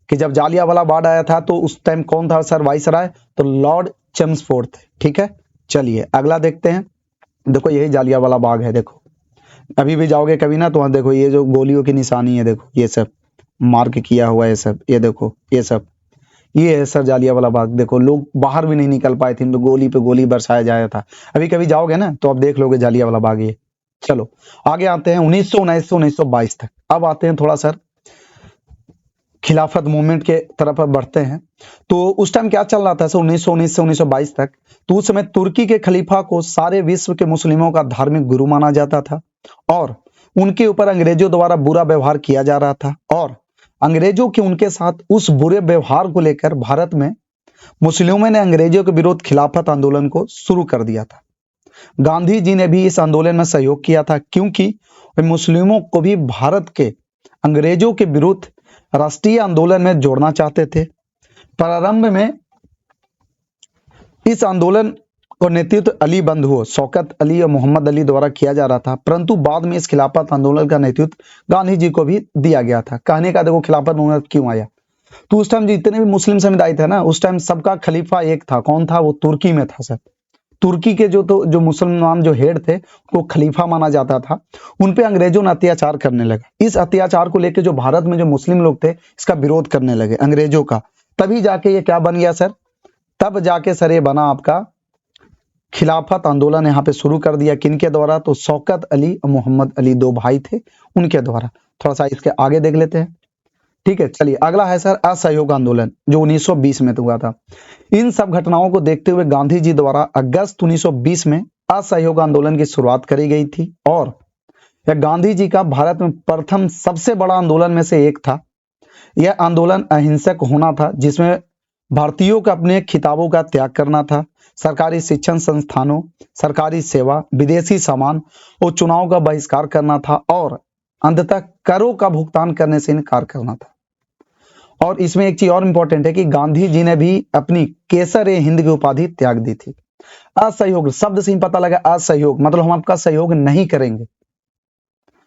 कि जब जालियांवाला बाग आया था तो उस टाइम कौन था सर वाइसराय, तो लॉर्ड चेम्सफोर्ड थे। ठीक है, चलिए अगला देखते हैं। देखो यही जालियांवाला बाग है, देखो अभी भी जाओगे कभी ना तो वहां देखो ये जो गोलियों की निशानी है, देखो ये सब मार्क किया हुआ है सब, ये देखो ये सब, ये है सर जालियांवाला बाग। देखो लोग बाहर भी नहीं निकल पाए थे, तो गोली पे गोली बरसाया जाया था। अभी कभी जाओगे ना तो आप देख लोगे जालियांवाला बाग ये। चलो आगे आते हैं 1919 से 1922 तक। अब आते हैं थोड़ा सर खिलाफत मूवमेंट के तरफ बढ़ते हैं। तो उस टाइम क्या चल रहा था सर 1919 से 1922 तक, तो उस समय तुर्की के खलीफा को सारे विश्व के मुस्लिमों का धार्मिक गुरु माना जाता था और उनके ऊपर अंग्रेजों द्वारा बुरा व्यवहार किया जा रहा था। और अंग्रेजों के उनके साथ उस बुरे व्यवहार को लेकर भारत में मुस्लिमों ने अंग्रेजों के विरुद्ध खिलाफत आंदोलन को शुरू कर दिया था। गांधी जी ने भी इस आंदोलन में सहयोग किया था, क्योंकि वे मुस्लिमों को भी भारत के अंग्रेजों के विरुद्ध राष्ट्रीय आंदोलन में जोड़ना चाहते थे। प्रारंभ में इस आंदोलन को नेतृत्व अली बंधुओं शौकत अली और मोहम्मद अली द्वारा किया जा रहा था, परंतु बाद में इस खिलाफत आंदोलन का नेतृत्व गांधी जी को भी दिया गया था। कहने का देखो खिलाफत आंदोलन क्यों आया, तो उस टाइम जितने भी मुस्लिम समुदाय थे ना, उस टाइम सबका खलीफा एक था। कौन था वो? तुर्की में था सर। तुर्की के जो मुसलमान जो हेड थे वो खलीफा माना जाता था। उन पे अंग्रेजों ने अत्याचार करने लगा। इस अत्याचार को लेकर जो भारत में जो मुस्लिम लोग थे इसका विरोध करने लगे अंग्रेजों का। तभी जाके ये क्या बन गया सर? तब जाके सर ये बना आपका खिलाफत आंदोलन यहाँ पे शुरू कर दिया। किनके द्वारा? तो शौकत अली और मोहम्मद अली दो भाई थे, उनके द्वारा। थोड़ा सा इसके आगे देख लेते हैं। ठीक है, चलिए अगला है सर असहयोग आंदोलन, जो 1920 में हुआ था। इन सब घटनाओं को देखते हुए गांधी जी द्वारा अगस्त 1920 में असहयोग आंदोलन की शुरुआत करी गई थी, और यह गांधी जी का भारत में प्रथम सबसे बड़ा आंदोलन में से एक था। यह आंदोलन अहिंसक होना था, जिसमें भारतीयों को अपने खिताबों का त्याग करना था, सरकारी शिक्षण संस्थानों, सरकारी सेवा, विदेशी सामान और चुनाव का बहिष्कार करना था, और अंततः करों का भुगतान करने से इनकार करना था। और इसमें एक चीज और इंपॉर्टेंट है कि गांधी जी ने भी अपनी केसर-ए-हिंद की उपाधि त्याग दी थी। असहयोग शब्द से ही पता लगा, असहयोग मतलब हम आपका सहयोग नहीं करेंगे।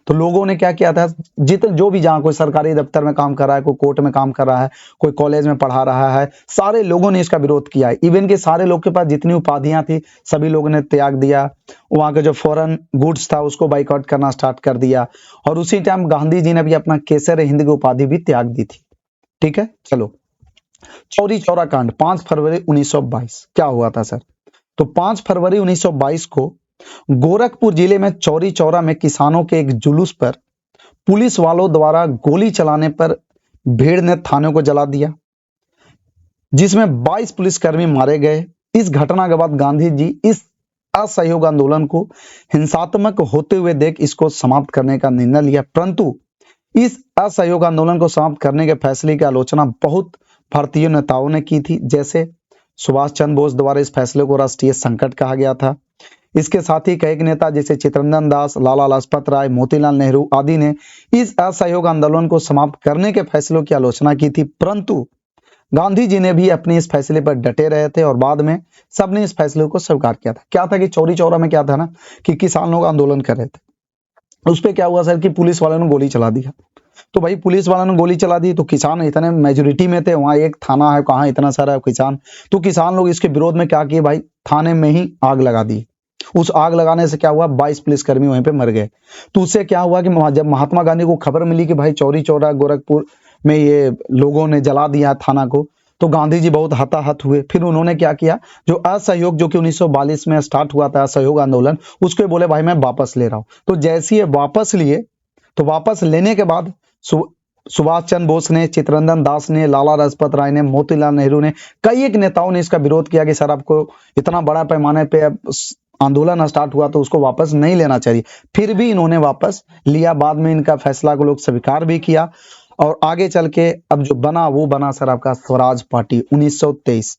तो लोगों ने क्या किया था, जो भी जहां कोई सरकारी दफ्तर में काम कर रहा है, कोई कोर्ट में काम कर रहा है, कोई कॉलेज में पढ़ा रहा है, सारे लोगों ने इसका विरोध किया है। इवन के सारे लोग के पास जितनी उपाधियां थी सभी लोगों ने त्याग दिया। वहां के जो फॉरेन गुड्स था उसको बाइकआउट करना स्टार्ट कर दिया, और उसी टाइम गांधी जी ने भी अपना केसर-ए-हिंद की उपाधि भी त्याग दी थी। ठीक है, चलो चौरी चौरा कांड 5 फरवरी 1922 क्या हुआ था सर? तो 5 फरवरी 1922 को गोरखपुर जिले में चौरी चौरा में किसानों के एक जुलूस पर पुलिस वालों द्वारा गोली चलाने पर भीड़ ने थाने को जला दिया, जिसमें 22 पुलिसकर्मी मारे गए। इस घटना के बाद गांधी जी इस असहयोग आंदोलन को हिंसात्मक होते हुए देख इसको समाप्त करने का निर्णय लिया, परंतु इस असहयोग आंदोलन को समाप्त करने के फैसले की आलोचना बहुत भारतीय नेताओं ने की थी। जैसे सुभाष चंद्र बोस द्वारा इस फैसले को राष्ट्रीय संकट कहा गया था। इसके साथ ही कई नेता जैसे चित्तरंजन दास, लाला लाजपत राय, मोतीलाल नेहरू आदि ने इस असहयोग आंदोलन को समाप्त करने के फैसलों की आलोचना की थी, परंतु गांधी जी ने भी अपने इस फैसले पर डटे रहे थे, और बाद में सबने इस फैसले को स्वीकार किया था। क्या था कि चौरी चौरा में क्या था ना कि किसान लोग आंदोलन कर रहे थे, उस पर क्या हुआ सर कि पुलिस वालों ने गोली चला दिया। तो भाई पुलिस वालों ने गोली चला दी तो किसान इतने मेजोरिटी में थे, वहां एक थाना है, कहाँ इतना सारा किसान, तो किसान लोग इसके विरोध में क्या किए भाई, थाने में ही आग लगा दी। उस आग लगाने से क्या हुआ, 22 पुलिसकर्मी वहीं पे मर गए। तो उससे क्या हुआ कि जब महात्मा गांधी को खबर मिली कि भाई चौरी चौरा गोरखपुर में ये लोगों ने जला दिया थाना को, तो गांधी जी बहुत हताहत हुए। फिर उन्होंने क्या किया, जो असहयोग जो कि 1942 में स्टार्ट हुआ था असहयोग आंदोलन, उसको बोले भाई मैं वापस ले रहा हूं। तो जैसे ये वापस लिए, तो वापस लेने के बाद सुभाष चंद्र बोस ने, चित्तरंजन दास ने, लाला लाजपत राय ने, मोतीलाल नेहरू ने, कई एक नेताओं ने इसका विरोध किया कि सर आपको इतना बड़ा पैमाने पे आंदोलन स्टार्ट हुआ तो उसको वापस नहीं लेना चाहिए। फिर भी इन्होंने वापस लिया। बाद में इनका फैसला को लोग स्वीकार भी किया, और आगे चल के अब जो बना वो बना सर आपका स्वराज पार्टी 1923।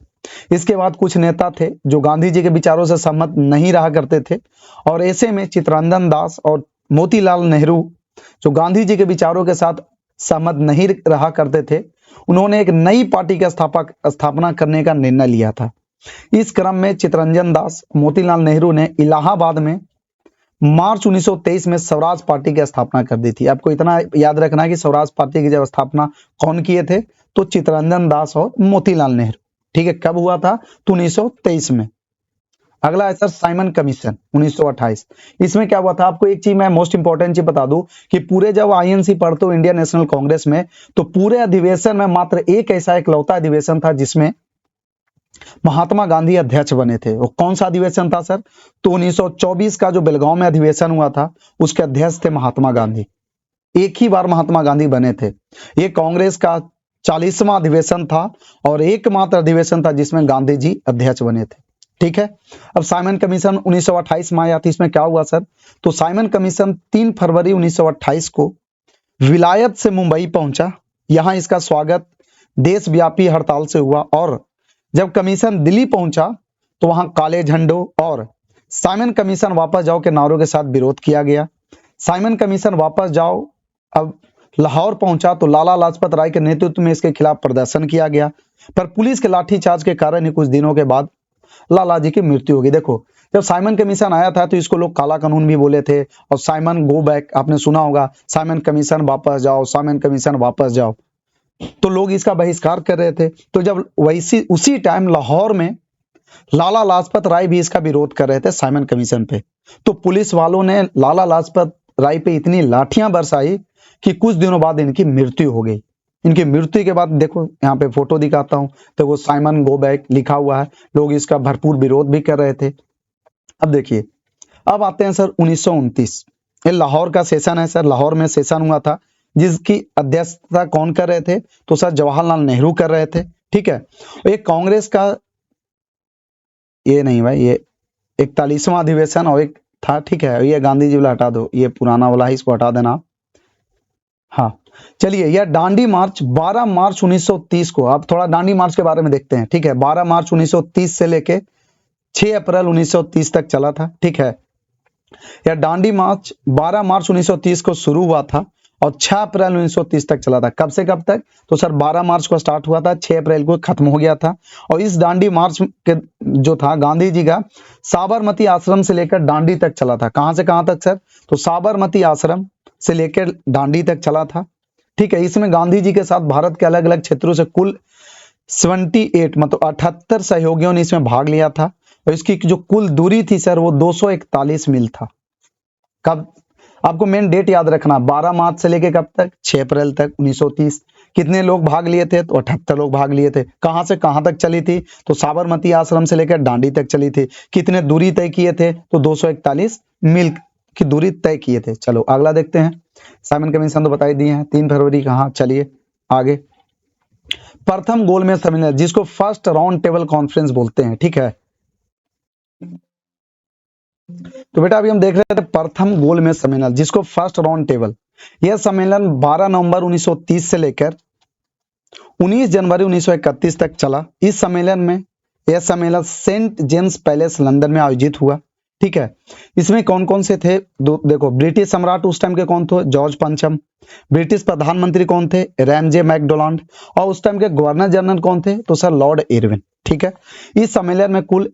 इसके बाद कुछ नेता थे जो गांधी जी के विचारों से सहमत नहीं रहा करते थे, और ऐसे में चित्तरंजन दास और मोतीलाल नेहरू जो गांधी जी के विचारों के साथ सहमत नहीं रहा करते थे, उन्होंने एक नई पार्टी का स्थापना करने का निर्णय लिया था। इस क्रम में चित्तरंजन दास, मोतीलाल नेहरू ने इलाहाबाद में मार्च 1923 में स्वराज पार्टी की स्थापना कर दी थी। आपको इतना याद रखना है कि स्वराज पार्टी की जब स्थापना कौन किए थे, तो चित्तरंजन दास और मोतीलाल नेहरू। ठीक है, कब हुआ था, तो 1923 में। अगला है सर साइमन कमीशन 1928। इसमें क्या हुआ था, आपको एक चीज मैं मोस्ट इंपॉर्टेंट चीज बता दूं कि पूरे जब आईएनसी पढ़ते हो इंडियन नेशनल कांग्रेस में, तो पूरे अधिवेशन में मात्र एक ऐसा इकलौता अधिवेशन था जिसमें महात्मा गांधी अध्यक्ष बने थे। वो कौन सा अधिवेशन था सर, तो 1924 का जो बेलगांव में अधिवेशन हुआ था उसके अध्यक्ष थे महात्मा गांधी। एक ही बार महात्मा गांधी बने थे। ये कांग्रेस का 40वां अधिवेशन था और एकमात्र अधिवेशन था जिसमें गांधी जी अध्यक्ष बने थे। ठीक है, अब साइमन कमीशन 1928 में आया था। इसमें क्या हुआ सर, तो साइमन कमीशन 3 फरवरी 1928 को विलायत से मुंबई पहुंचा। यहां इसका स्वागत देशव्यापी हड़ताल से हुआ, और जब कमीशन दिल्ली पहुंचा तो वहां काले झंडों और साइमन कमीशन वापस जाओ के नारों के साथ विरोध किया गया। साइमन कमीशन वापस जाओ अब लाहौर पहुंचा तो लाला लाजपत राय के नेतृत्व में इसके खिलाफ प्रदर्शन किया गया, पर पुलिस के लाठीचार्ज के कारण ही कुछ दिनों के बाद लाला जी की मृत्यु हो गई। देखो, जब साइमन कमीशन आया था तो इसको लोग काला कानून भी बोले थे, और साइमन गो बैक, आपने सुना होगा, साइमन कमीशन वापस जाओ, साइमन कमीशन वापस जाओ, तो लोग इसका बहिष्कार कर रहे थे। तो जब वैसी उसी टाइम लाहौर में लाला लाजपत राय भी इसका विरोध कर रहे थे साइमन कमीशन पे, तो पुलिस वालों ने लाला लाजपत राय पे इतनी लाठियां बरसाई कि कुछ दिनों बाद इनकी मृत्यु हो गई। इनकी मृत्यु के बाद देखो यहाँ पे फोटो दिखाता हूं, तो वो साइमन गो बैक लिखा हुआ है, लोग इसका भरपूर विरोध भी कर रहे थे। अब देखिए, अब आते हैं सर 1929, ये लाहौर का सेशन है सर, लाहौर में सेशन हुआ था, जिसकी अध्यक्षता कौन कर रहे थे, तो सर जवाहरलाल नेहरू कर रहे थे। ठीक है, एक कांग्रेस का, ये नहीं भाई, ये 41वां अधिवेशन और एक था, ठीक है, ये गांधी जी वाला हटा दो, ये पुराना वाला है, इसको हटा देना। हाँ, चलिए, यह दांडी मार्च 12 मार्च 1930 को, अब थोड़ा दांडी मार्च के बारे में देखते हैं। ठीक है, 12 मार्च 1930 से लेके 6 अप्रैल 1930 तक चला था। ठीक है, यह दांडी मार्च 12 मार्च 1930 को शुरू हुआ था और 6 अप्रैल 1930 तक चला था। कब से कब तक, तो सर 12 मार्च को स्टार्ट हुआ था, 6 अप्रैल को खत्म हो गया था। और इस दांडी मार्च के जो था, गांधी जी का साबरमती आश्रम से लेकर दांडी तक चला था। कहां से कहां तक सर, तो साबरमती आश्रम से लेकर दांडी तक चला था। ठीक है, इसमें गांधी जी के साथ भारत के अलग अलग क्षेत्रों से कुल 78 मतलब 78 सहयोगियों ने इसमें भाग लिया था, और इसकी जो कुल दूरी थी सर वो 241 मील था। कब, आपको मेन डेट याद रखना, 12 मार्च से लेके कब तक, 6 अप्रैल तक 1930। कितने लोग भाग लिए थे, तो 78 लोग भाग लिए थे। कहां से कहां तक चली थी, तो साबरमती आश्रम से लेकर दांडी तक चली थी। कितने दूरी तय किए थे, तो 241 मील की दूरी तय किए थे। चलो अगला देखते हैं, साइमन कमीशन तो बता ही दिए हैं, 3 फरवरी कहाँ, चलिए आगे। प्रथम गोलमेज सम्मेलन, जिसको फर्स्ट राउंड टेबल कॉन्फ्रेंस बोलते हैं। ठीक है, तो बेटा अभी हम देख रहे थे प्रथम गोलमेज सम्मेलन, जिसको फर्स्ट राउंड टेबल, यह सम्मेलन 12 नवंबर 1930 से लेकर 19 जनवरी 1931 तक चला। इस सम्मेलन में, यह सम्मेलन सेंट जेम्स पैलेस लंदन में आयोजित हुआ। ठीक है, इसमें कौन कौन से थे, देखो, ब्रिटिश सम्राट उस टाइम के कौन थे, जॉर्ज पंचम। ब्रिटिश प्रधानमंत्री कौन थे, रैमजे मैकडोनाल्ड। और उस टाइम के गवर्नर जनरल कौन थे, तो सर लॉर्ड इरविन। ठीक है, इस सम्मेलन में कुल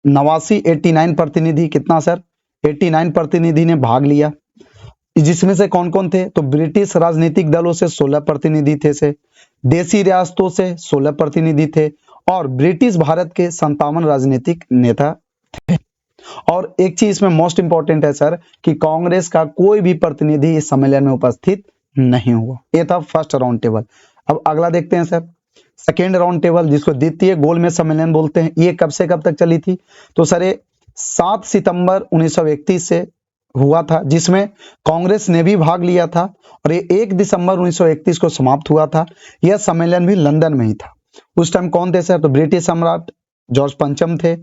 89 प्रतिनिधि, कितना सर, 89 प्रतिनिधि ने भाग लिया, जिसमें से कौन कौन थे, तो ब्रिटिश राजनीतिक दलों से 16 प्रतिनिधि थे, से देसी रियासतों से 16 प्रतिनिधि थे, और ब्रिटिश भारत के 57 राजनीतिक नेता थे। और एक चीज इसमें मोस्ट इंपॉर्टेंट है सर, कि कांग्रेस का कोई भी प्रतिनिधि इस सम्मेलन में उपस्थित नहीं हुआ। ये था फर्स्ट राउंड टेबल। अब अगला देखते हैं सर, सेकेंड राउंड टेबल, जिसको द्वितीय गोलमेज सम्मेलन बोलते हैं। ये कब से कब तक चली थी, तो सर ये 7 सितंबर 1931 से हुआ था, जिसमें कांग्रेस ने भी भाग लिया था, और ये 1 दिसंबर 1931 को समाप्त हुआ था। यह सम्मेलन भी लंदन में ही था। उस टाइम कौन थे सर, तो ब्रिटिश सम्राट जॉर्ज पंचम थे,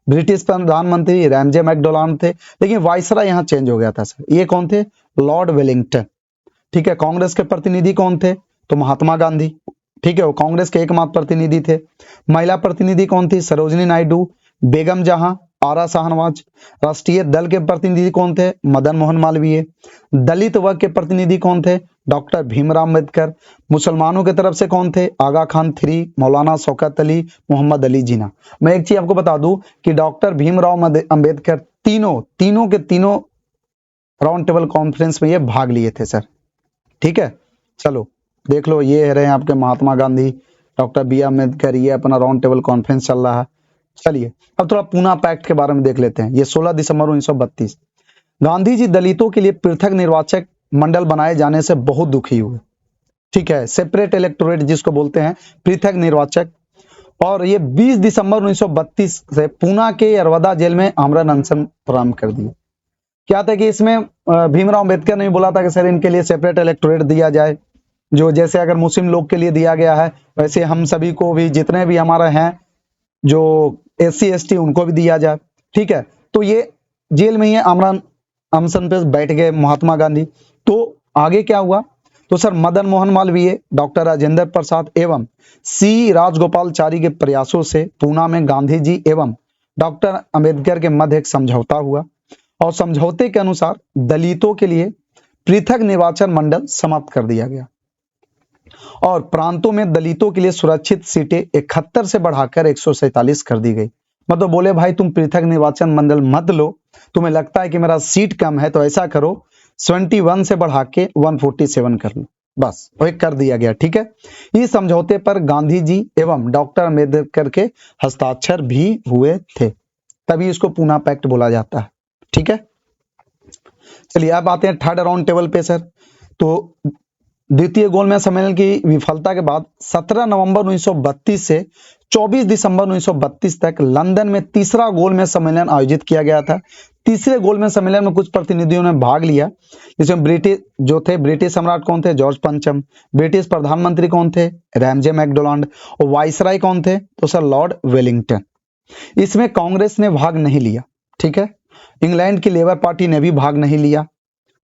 ब्रिटिश प्रधानमंत्री रैमजे मैकडोनाल्ड थे, लेकिन वायसराय यहाँ चेंज हो गया था सर। ये कौन थे, लॉर्ड वेलिंगटन। ठीक है, कांग्रेस के प्रतिनिधि कौन थे, तो महात्मा गांधी। ठीक है, वो कांग्रेस के एकमात्र प्रतिनिधि थे। महिला प्रतिनिधि कौन थी, सरोजनी नायडू, बेगम जहां, आरा शाहनवाज। राष्ट्रीय दल के प्रतिनिधि कौन थे, मदन मोहन मालवीय। दलित वर्ग के प्रतिनिधि कौन थे, डॉक्टर भीमराव अम्बेडकर। मुसलमानों की तरफ से कौन थे, आगा खान थ्री, मौलाना शौकत अली, मोहम्मद अली जिना। मैं एक चीज आपको बता दूं कि डॉक्टर भीमराव अम्बेडकर तीनों के तीनों राउंड टेबल कॉन्फ्रेंस में ये भाग लिए थे सर। ठीक है, चलो देख लो, ये रहे आपके महात्मा गांधी, डॉक्टर बी अम्बेडकर, ये अपना राउंड टेबल कॉन्फ्रेंस चल रहा है। चलिए अब थोड़ा पूना पैक्ट के बारे में देख लेते हैं। ये 16 दिसंबर 1932, गांधी जी दलितों के लिए पृथक निर्वाचक मंडल बनाए जाने से बहुत दुखी हुए। ठीक है, सेपरेट इलेक्टोरेट जिसको बोलते हैं, पृथक निर्वाचक। और ये 20 दिसंबर 1932 से पूना के यरवदा जेल में आमरण अनशन प्रारंभ कर दिए। क्या था कि इसमें भीमराव अम्बेडकर ने बोला था कि सर इनके लिए सेपरेट इलेक्टोरेट दिया जाए, जो जैसे अगर मुस्लिम लोग के लिए दिया गया है, वैसे हम सभी को भी, जितने भी हमारा हैं जो SC ST, उनको भी दिया जाए। ठीक है, तो ये जेल में ही आमरण अनशन पे बैठ गए महात्मा गांधी। तो आगे क्या हुआ, तो सर मदन मोहन मालवीय, डॉक्टर राजेंद्र प्रसाद एवं सी राजगोपालचारी के प्रयासों से पूना में गांधी जी एवं डॉक्टर अंबेडकर के मध्य एक समझौता हुआ और समझौते के अनुसार दलितों के लिए पृथक निर्वाचन मंडल समाप्त कर दिया गया और प्रांतों में दलितों के लिए सुरक्षित सीटें 71 से बढ़ाकर 147 कर दी गई। मतलब बोले भाई तुम पृथक निर्वाचन मंडल मत लो, तुम्हें लगता है कि मेरा सीट कम है तो ऐसा करो 71 से बढ़ा के 147 कर लो, बस वही कर दिया गया। ठीक है, इस समझौते पर गांधी जी एवं डॉक्टर अम्बेडकर के हस्ताक्षर भी हुए थे, तभी इसको पूना पैक्ट बोला जाता है। ठीक है, चलिए अब आते हैं थर्ड राउंड टेबल पे सर। तो द्वितीय गोलमेज सम्मेलन की विफलता के बाद 17 नवंबर 1932 से 24 दिसंबर 1932 तक लंदन में तीसरा गोलमेज सम्मेलन आयोजित किया गया था। तीसरे गोलमेज सम्मेलन में कुछ प्रतिनिधियों ने भाग लिया, जिसमें ब्रिटिश सम्राट कौन थे? जॉर्ज पंचम। ब्रिटिश प्रधानमंत्री कौन थे? Ramsay McDonald. और वाइसराय कौन थे? तो सर लॉर्ड वेलिंगटन। इसमें कांग्रेस ने भाग नहीं लिया। ठीक है, इंग्लैंड की लेबर पार्टी ने भी भाग नहीं लिया।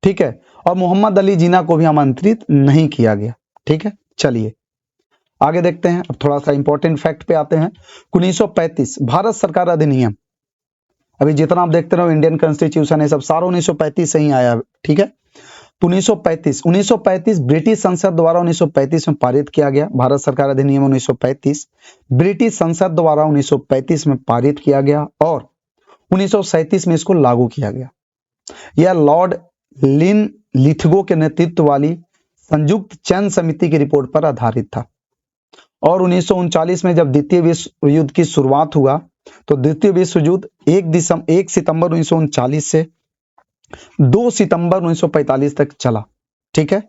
ठीक है, और मोहम्मद अली जिन्ना को भी आमंत्रित नहीं किया गया। ठीक है, चलिए आगे देखते हैं। अब थोड़ा सा इंपॉर्टेंट फैक्ट पे आते हैं। 1935 भारत सरकार अधिनियम, अभी जितना आप देखते रहो इंडियन कॉन्स्टिट्यूशन है सब सारा 1935 से ही आया है। ठीक है, तो 1935 ब्रिटिश संसद द्वारा 1935 में पारित किया गया। भारत सरकार अधिनियम 1935 ब्रिटिश संसद द्वारा 1935 में पारित किया गया और 1937 में इसको लागू किया गया। यह लॉर्ड लिन लिथगो के नेतृत्व वाली संयुक्त चयन समिति की रिपोर्ट पर आधारित था। और 1939 में जब द्वितीय विश्व युद्ध की शुरुआत हुआ तो द्वितीय विश्व युद्ध 1 सितंबर 1939 से 2 सितंबर 1945 तक चला। ठीक है,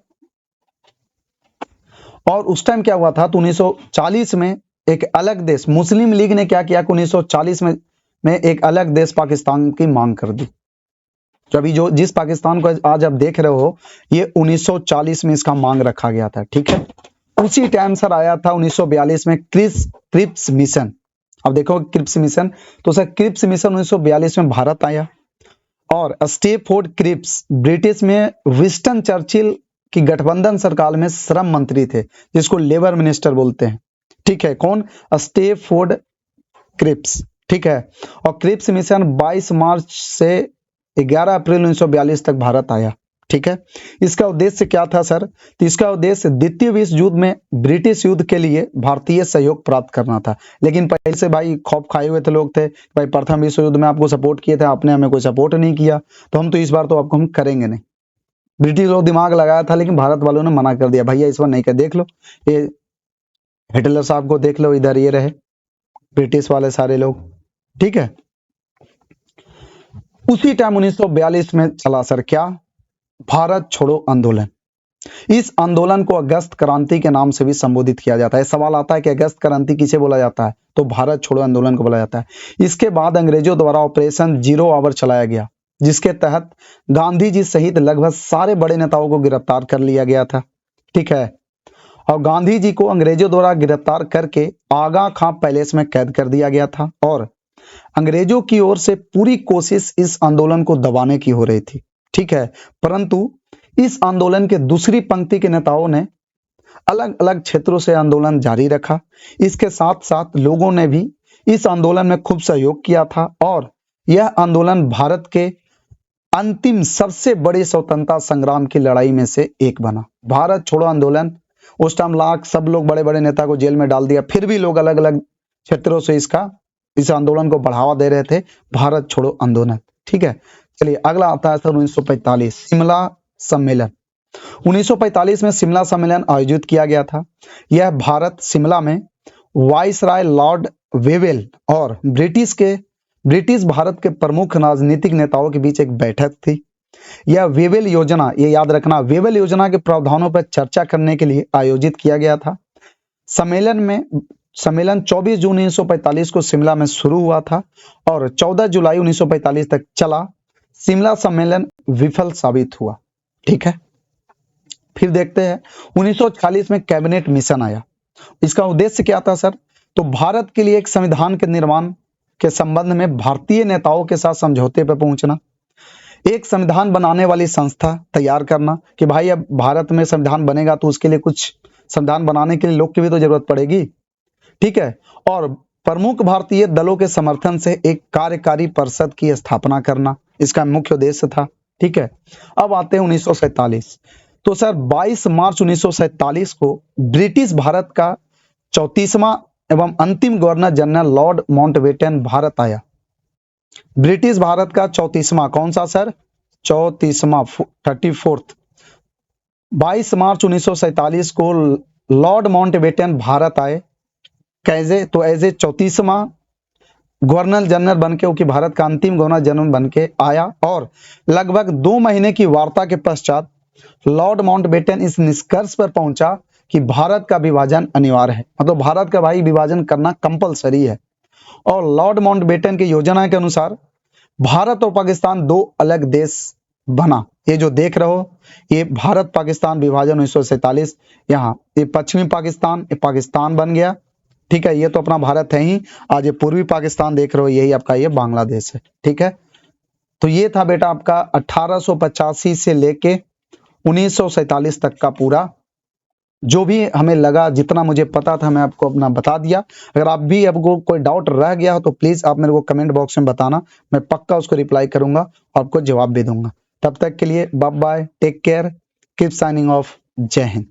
और उस टाइम क्या हुआ था? तो 1940 में एक अलग देश मुस्लिम लीग ने क्या किया कि 1940 में एक अलग देश पाकिस्तान की मांग कर दी। तो अभी जिस पाकिस्तान को आज आप देख रहे हो ये 1940 में इसका मांग रखा गया था। ठीक है, उसी टाइम सर आया था 1942 में क्रिप्स मिशन। अब देखो क्रिप्स मिशन, तो सर क्रिप्स मिशन 1942 में भारत आया और स्टेफोर्ड क्रिप्स ब्रिटिश में विंस्टन चर्चिल की गठबंधन सरकार में श्रम मंत्री थे, जिसको लेबर मिनिस्टर बोलते हैं। ठीक है, कौन? Stafford Cripps. ठीक है, और क्रिप्स मिशन 22 मार्च से 11 अप्रैल 1942 तक भारत आया। ठीक है, इसका उद्देश्य क्या था सर? तो इसका उद्देश्य द्वितीय विश्व युद्ध में ब्रिटिश युद्ध के लिए भारतीय सहयोग प्राप्त करना था। लेकिन पहले से भाई खौफ खाए हुए थे लोग, थे भाई प्रथम विश्व युद्ध में आपको सपोर्ट किए थे, आपने हमें कोई सपोर्ट नहीं किया, तो हम तो इस बार तो आपको हम करेंगे नहीं। ब्रिटिश लोग दिमाग लगाया था लेकिन भारत वालों ने मना कर दिया, भैया इस बार नहीं कर। देख लो ये हिटलर साहब को देख लो, इधर ये रहे ब्रिटिश वाले सारे लोग। ठीक है, उसी टाइम 1942 में चला सर क्या? भारत छोड़ो आंदोलन। इस आंदोलन को अगस्त क्रांति के नाम से भी संबोधित किया जाता है। सवाल आता है कि अगस्त क्रांति किसे बोला जाता है? तो भारत छोड़ो आंदोलन को बोला जाता है। इसके बाद अंग्रेजों द्वारा ऑपरेशन जीरो आवर चलाया गया, जिसके तहत गांधी जी सहित लगभग सारे बड़े नेताओं को गिरफ्तार कर लिया गया था। ठीक है, और गांधी जी को अंग्रेजों द्वारा गिरफ्तार करके आगा खां पैलेस में कैद कर दिया गया था और अंग्रेजों की ओर से पूरी कोशिश इस आंदोलन को दबाने की हो रही थी। ठीक है, परंतु इस आंदोलन के दूसरी पंक्ति के नेताओं ने अलग अलग क्षेत्रों से आंदोलन जारी रखा। इसके साथ साथ लोगों ने भी इस आंदोलन में खूब सहयोग किया था और यह आंदोलन भारत के अंतिम सबसे बड़े स्वतंत्रता संग्राम की लड़ाई में से एक बना। भारत छोड़ो आंदोलन, उस टाइम लाख सब लोग बड़े बड़े नेता को जेल में डाल दिया, फिर भी लोग अलग अलग क्षेत्रों से इस आंदोलन को बढ़ावा दे रहे थे, भारत छोड़ो आंदोलन। ठीक है, चलिए अगला आता है सर 1945 शिमला सम्मेलन। 1945 में शिमला सम्मेलन आयोजित किया गया था। यह भारत शिमला में वाइसराय लॉर्ड वेवेल और ब्रिटिश भारत के प्रमुख राजनीतिक नेताओं के बीच एक बैठक थी। यह वेवेल योजना, ये याद रखना, वेवेल योजना के प्रावधानों पर चर्चा करने के लिए आयोजित किया गया था। सम्मेलन 24 जून 1945 को शिमला में शुरू हुआ था और 14 जुलाई 1945 तक चला। शिमला सम्मेलन विफल साबित हुआ। ठीक है, फिर देखते हैं 1946 में कैबिनेट मिशन आया। इसका उद्देश्य क्या था सर? तो भारत के लिए एक संविधान के निर्माण के संबंध में भारतीय नेताओं के साथ समझौते पर पहुंचना। एक संविधान बनाने वाली संस्था तैयार करना कि भाई अब भारत में संविधान बनेगा तो उसके लिए कुछ संविधान बनाने के लिए लोग की भी तो जरूरत पड़ेगी, ठीक है। और प्रमुख भारतीय दलों के समर्थन से एक कार्यकारी परिषद की स्थापना करना इसका मुख्य उद्देश्य था, ठीक है। अब आते हैं 1947। तो सर 22 मार्च 1947 को ब्रिटिश भारत का 34वां एवं अंतिम governor general Lord Mountbatten Bharat आया। ब्रिटिश भारत का 34वां, कौन सा सर? 34वां, 34th। 22 मार्च 1947 को लॉर्ड माउंटबेटन भारत आए। कैसे? तो एज ए 34वां गवर्नर जनरल बनके, क्योंकि भारत का अंतिम गवर्नर जनरल बनके आया। और लगभग 2 महीने की वार्ता के पश्चात लॉर्ड माउंटबेटन इस निष्कर्ष पर पहुंचा कि भारत का विभाजन अनिवार्य है, मतलब भारत का भाई विभाजन करना कंपलसरी है। और लॉर्ड माउंटबेटन की योजना के अनुसार भारत और पाकिस्तान 2 अलग देश बना। ये जो देख रहे हो ये भारत पाकिस्तान विभाजन 1947, यहाँ ये पश्चिमी पाकिस्तान, ये पाकिस्तान बन गया, ठीक है। ये तो अपना भारत है ही। आज ये पूर्वी पाकिस्तान देख रहे हो, यही आपका ये बांग्लादेश है, ठीक है। तो ये था बेटा आपका 1885 से लेके 1947 तक का पूरा जो भी हमें लगा, जितना मुझे पता था मैं आपको अपना बता दिया। अगर आप भी आपको कोई डाउट रह गया हो तो प्लीज आप मेरे को कमेंट बॉक्स में बताना, मैं पक्का उसको रिप्लाई करूंगा और आपको जवाब भी दूंगा। तब तक के लिए bye bye, take care, keep shining off, जय हिंद।